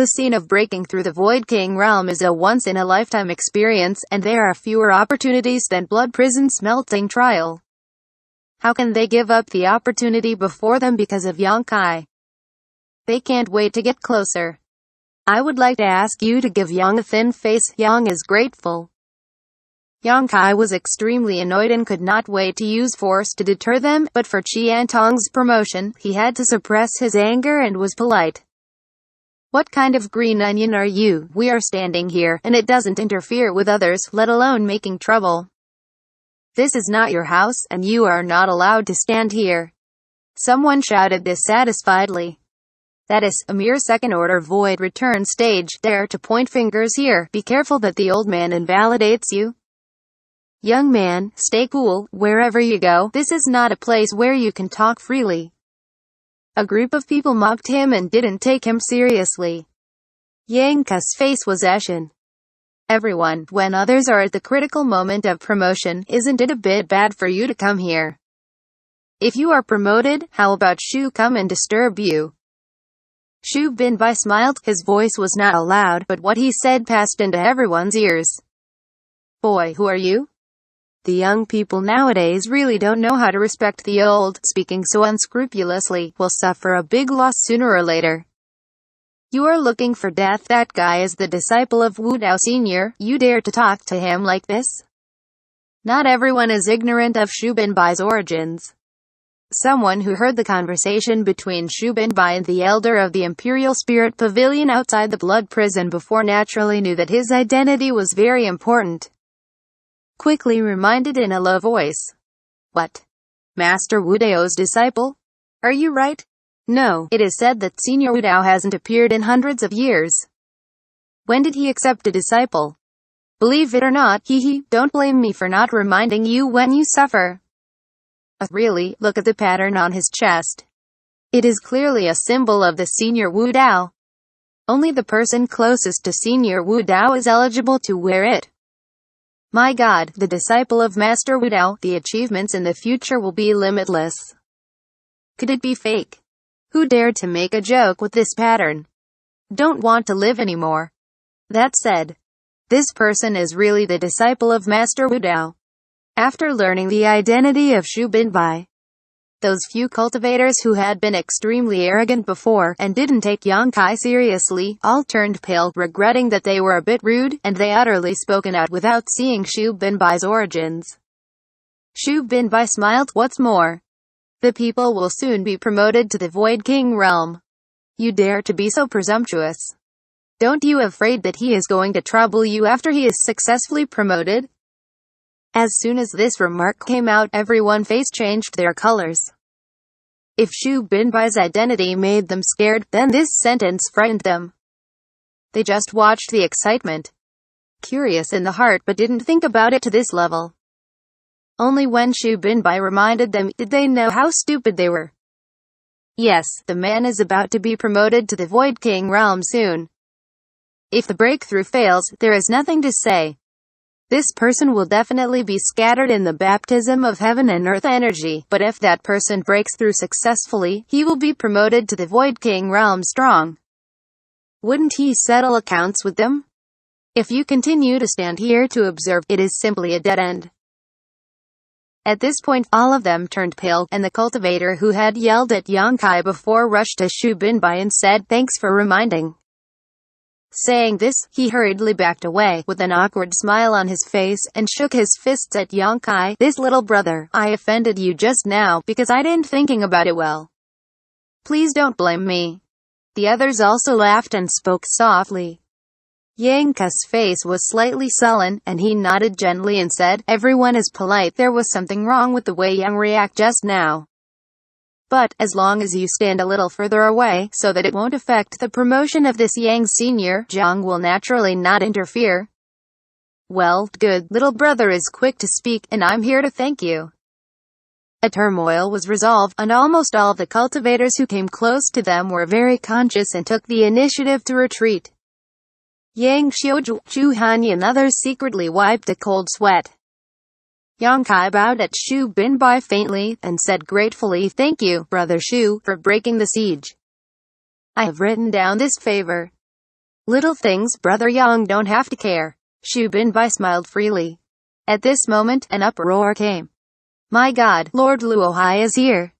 The scene of breaking through the Void King realm is a once-in-a-lifetime experience, and there are fewer opportunities than Blood Prison's melting trial. How can they give up the opportunity before them because of Yankai? They can't wait to get closer. I would like to ask you to give Yang a thin face. Yang is grateful. Yankai was extremely annoyed and could not wait to use force to deter them, but for Qiantong's promotion, he had to suppress his anger and was polite. What kind of green onion are you? We are standing here, and it doesn't interfere with others, let alone making trouble. This is not your house, and you are not allowed to stand here. Someone shouted dissatisfiedly. That is a mere second-order void return stage. Dare to point fingers here. Be careful that the old man invalidates you. Young man, stay cool, wherever you go. This is not a place where you can talk freely. A group of people mocked him and didn't take him seriously. Yankai's face was ashen. Everyone, when others are at the critical moment of promotion, isn't it a bit bad for you to come here? If you are promoted, how about Shu come and disturb you? Shubinbai smiled. His voice was not loud, but what he said passed into everyone's ears. Boy, who are you? The young people nowadays really don't know how to respect the old. Speaking so unscrupulously will suffer a big loss sooner or later. You are looking for death. That guy is the disciple of Wu Dao Senior. You dare to talk to him like this? Not everyone is ignorant of Shubinbai's origins. Someone who heard the conversation between Shubinbai and the elder of the Imperial Spirit Pavilion outside the Blood Prison before naturally knew that his identity was very important. Quickly reminded in a low voice. What? Master Wu Dao's disciple? Are you right? No, it is said that Senior Wu Dao hasn't appeared in hundreds of years. When did he accept a disciple? Believe it or not, don't blame me for not reminding you when you suffer. Really, look at the pattern on his chest. It is clearly a symbol of the Senior Wu Dao. Only the person closest to Senior Wu Dao is eligible to wear it. My God, the disciple of Master Wu Dao, the achievements in the future will be limitless. Could it be fake? Who dared to make a joke with this pattern? Don't want to live anymore. That said, this person is really the disciple of Master Wu Dao. After learning the identity of Shubinbai, those few cultivators who had been extremely arrogant before, and didn't take Yankai seriously, all turned pale, regretting that they were a bit rude, and they utterly spoken out without seeing Shubinbai's origins. Shubinbai smiled. What's more, the people will soon be promoted to the Void King realm. You dare to be so presumptuous? Don't you afraid that he is going to trouble you after he is successfully promoted? As soon as this remark came out, everyone's face changed their colors. If Shubinbai's identity made them scared, then this sentence frightened them. They just watched the excitement. Curious in the heart but didn't think about it to this level. Only when Shubinbai reminded them, did they know how stupid they were. Yes, the man is about to be promoted to the Void King realm soon. If the breakthrough fails, there is nothing to say. This person will definitely be scattered in the baptism of heaven and earth energy, but if that person breaks through successfully, he will be promoted to the Void King realm strong. Wouldn't he settle accounts with them? If you continue to stand here to observe, it is simply a dead end. At this point, all of them turned pale, and the cultivator who had yelled at Yankai before rushed to Shubinbai and said, "Thanks for reminding." Saying this, he hurriedly backed away, with an awkward smile on his face, and shook his fists at Yankai. This little brother, I offended you just now, because I didn't thinking about it well. Please don't blame me. The others also laughed and spoke softly. Yankai's face was slightly sullen, and he nodded gently and said, everyone is polite. There was something wrong with the way Yang reacted just now. But, as long as you stand a little further away, so that it won't affect the promotion of this Yang Senior, Zhang will naturally not interfere. Well, good. Little brother is quick to speak, and I'm here to thank you. A turmoil was resolved, and almost all of the cultivators who came close to them were very conscious and took the initiative to retreat. Yang Xiaozhu, Chu Hanyi and others secretly wiped a cold sweat. Yankai bowed at Shubinbai faintly, and said gratefully, "Thank you, Brother Shu, for breaking the siege. I have written down this favor. Little things Brother Yang don't have to care. Shubinbai smiled freely. At this moment, an uproar came. My God, Lord Luohai is here.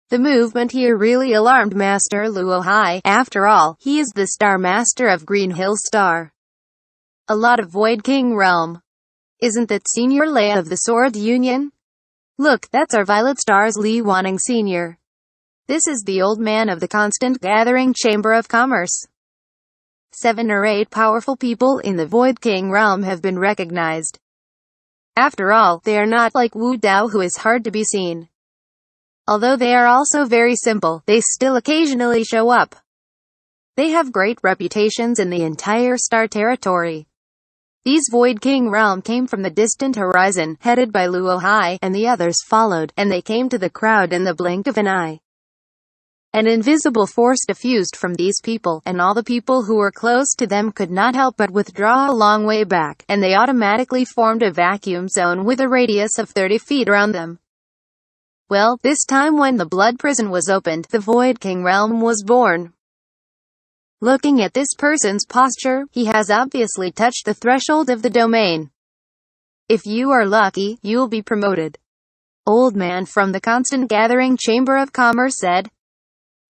The movement here really alarmed Master Luohai. After all, he is the Star Master of Green Hill Star. A lot of Void King realm. Isn't that Senior Lei of the Sword Union? Look, that's our Violet Star's Li Wanning Senior. This is the old man of the Constant Gathering Chamber of Commerce. 7 or 8 powerful people in the Void King realm have been recognized. After all, they are not like Wu Dao, who is hard to be seen. Although they are also very simple, they still occasionally show up. They have great reputations in the entire Star Territory. These Void King realm came from the distant horizon, headed by Luohai, and the others followed, and they came to the crowd in the blink of an eye. An invisible force diffused from these people, and all the people who were close to them could not help but withdraw a long way back, and they automatically formed a vacuum zone with a radius of 30 feet around them. Well, this time when the Blood Prison was opened, the Void King realm was born. Looking at this person's posture, he has obviously touched the threshold of the domain. If you are lucky, you'll be promoted. Old man from the Constant Gathering Chamber of Commerce said.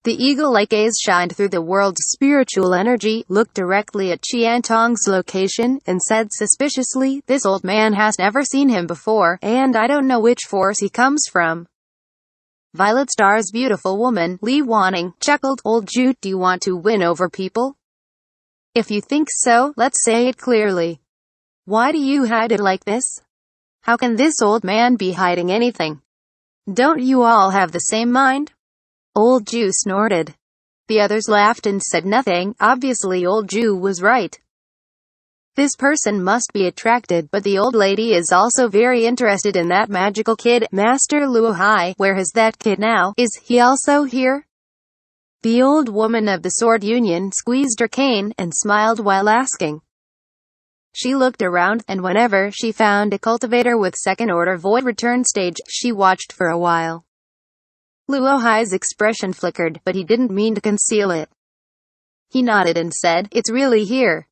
The eagle-like gaze shined through the world's spiritual energy, looked directly at Qiantong's location, and said suspiciously, this old man has never seen him before, and I don't know which force he comes from. Violet Star's beautiful woman, Li Wanning, chuckled. Old Ju, do you want to win over people? If you think so, let's say it clearly. Why do you hide it like this? How can this old man be hiding anything? Don't you all have the same mind? Old Ju snorted. The others laughed and said nothing. Obviously Old Ju was right. This person must be attracted, but the old lady is also very interested in that magical kid, Master Luohai. Where is that kid now? Is he also here? The old woman of the Sword Union squeezed her cane, and smiled while asking. She looked around, and whenever she found a cultivator with second-order void return stage, she watched for a while. Luohai's expression flickered, but he didn't mean to conceal it. He nodded and said, it's really here.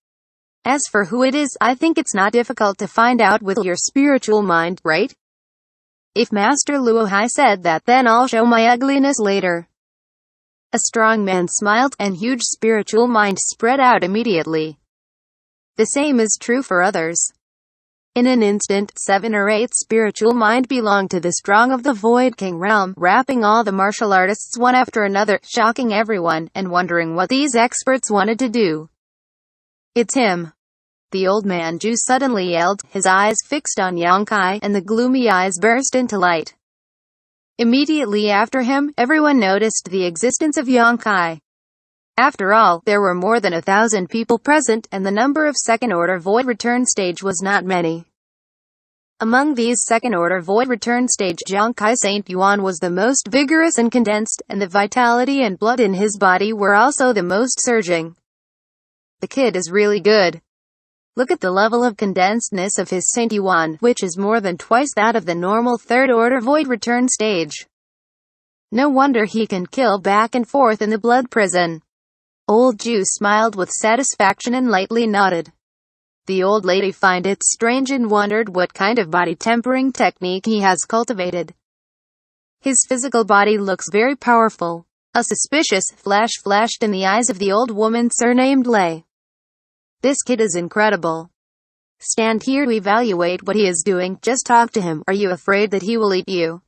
As for who it is, I think it's not difficult to find out with your spiritual mind, right? If Master Luohai said that, then I'll show my ugliness later. A strong man smiled, and huge spiritual mind spread out immediately. The same is true for others. In an instant, 7 or 8 spiritual mind belonged to the strong of the Void King realm, wrapping all the martial artists one after another, shocking everyone, and wondering what these experts wanted to do. It's him. The old man Ju suddenly yelled, his eyes fixed on Yankai, and the gloomy eyes burst into light. Immediately after him, everyone noticed the existence of Yankai. After all, there were more than 1,000 people present, and the number of second-order void return stage was not many. Among these second-order void return stage, Yankai Saint Yuan was the most vigorous and condensed, and the vitality and blood in his body were also the most surging. The kid is really good. Look at the level of condensedness of his Saint Yuan, which is more than twice that of the normal third-order void return stage. No wonder he can kill back and forth in the blood prison. Old Ju smiled with satisfaction and lightly nodded. The old lady found it strange and wondered what kind of body tempering technique he has cultivated. His physical body looks very powerful. A suspicious flash flashed in the eyes of the old woman surnamed Lei. This kid is incredible. Stand here to evaluate what he is doing. Just talk to him. Are you afraid that he will eat you?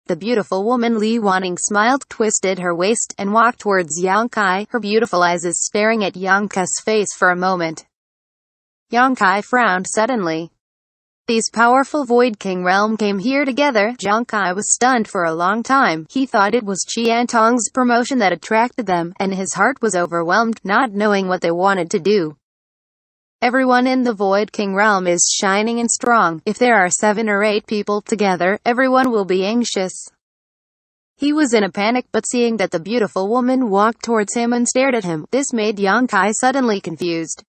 The beautiful woman Li Wanning smiled, twisted her waist, and walked towards Yankai, her beautiful eyes staring at Yankai's face for a moment. Yankai frowned suddenly. These powerful Void King realm came here together. Yankai was stunned for a long time. He thought it was Qiantong's promotion that attracted them, and his heart was overwhelmed, not knowing what they wanted to do. Everyone in the Void King realm is shining and strong. If there are 7 or 8 people together, everyone will be anxious. He was in a panic, but seeing that the beautiful woman walked towards him and stared at him, this made Yankai suddenly confused.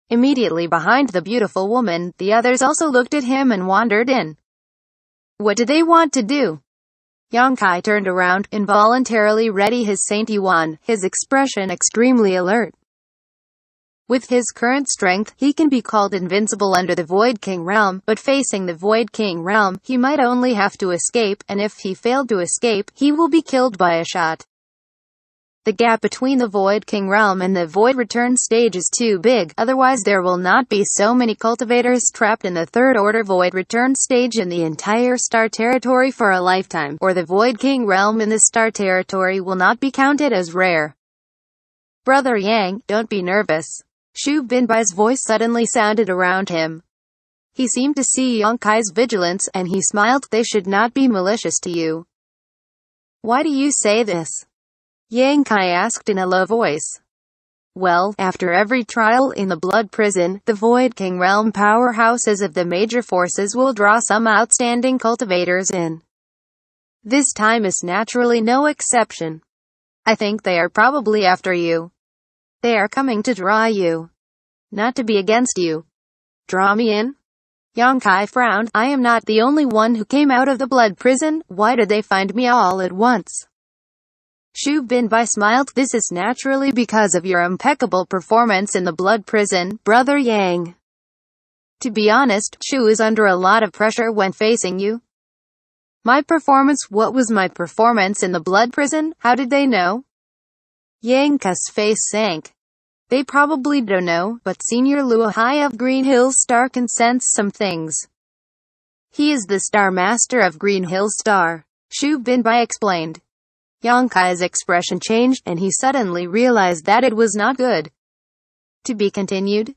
Immediately behind the beautiful woman, the others also looked at him and wandered in. What did they want to do? Yankai turned around, involuntarily ready his Saint Yuan, his expression extremely alert. With his current strength, he can be called invincible under the Void King realm, but facing the Void King realm, he might only have to escape, and if he failed to escape, he will be killed by a shot. The gap between the Void King realm and the Void Return stage is too big, otherwise there will not be so many cultivators trapped in the Third Order Void Return stage in the entire Star Territory for a lifetime, or the Void King realm in the Star Territory will not be counted as rare. Brother Yang, don't be nervous. Shubinbai's voice suddenly sounded around him. He seemed to see Yankai's vigilance, and he smiled. They should not be malicious to you. Why do you say this? Yankai asked in a low voice. Well, after every trial in the Blood Prison, the Void King realm powerhouses of the major forces will draw some outstanding cultivators in. This time is naturally no exception. I think they are probably after you. They are coming to draw you. Not to be against you. Draw me in? Yankai frowned. I am not the only one who came out of the Blood Prison. Why did they find me all at once? Shubinbai smiled. This is naturally because of your impeccable performance in the Blood Prison, Brother Yang. To be honest, Shu is under a lot of pressure when facing you. My performance? What was my performance in the Blood Prison? How did they know? Yankai's face sank. They probably don't know, but Senior Luahai of Green Hills Star can sense some things. He is the Star Master of Green Hills Star. Shubinbai explained. Yankai's expression changed, and he suddenly realized that it was not good. To be continued.